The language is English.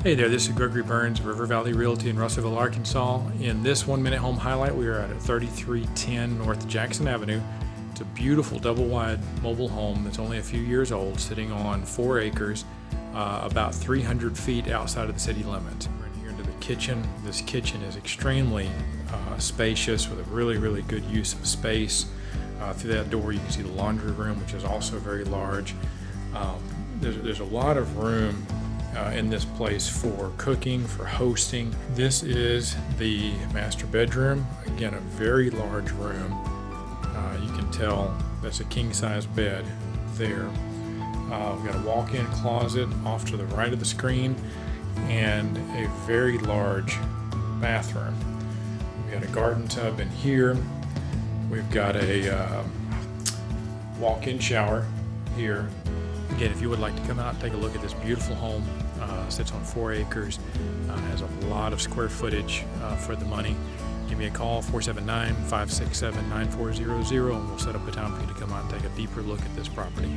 Hey there, this is Gregory Burns, River Valley Realty in Russellville, Arkansas. In this 1 minute home highlight, we are at 3310 North Jackson Avenue. It's a beautiful double wide mobile home that's only a few years old, sitting on 4 acres, about 300 feet outside of the city limits. We're in here into the kitchen. This kitchen is extremely spacious with a really good use of space. Through that door you can see the laundry room, which is also very large. There's a lot of room in this place for cooking, for hosting. This is the master bedroom. Again, a very large room. You can tell that's a king-size bed there. We've got a walk-in closet off to the right of the screen and a very large bathroom. We've got a garden tub in here. We've got a walk-in shower here. Again, if you would like to come out and take a look at this beautiful home, sits on 4 acres, has a lot of square footage for the money, give me a call, 479-567-9400, and we'll set up a time for you to come out and take a deeper look at this property.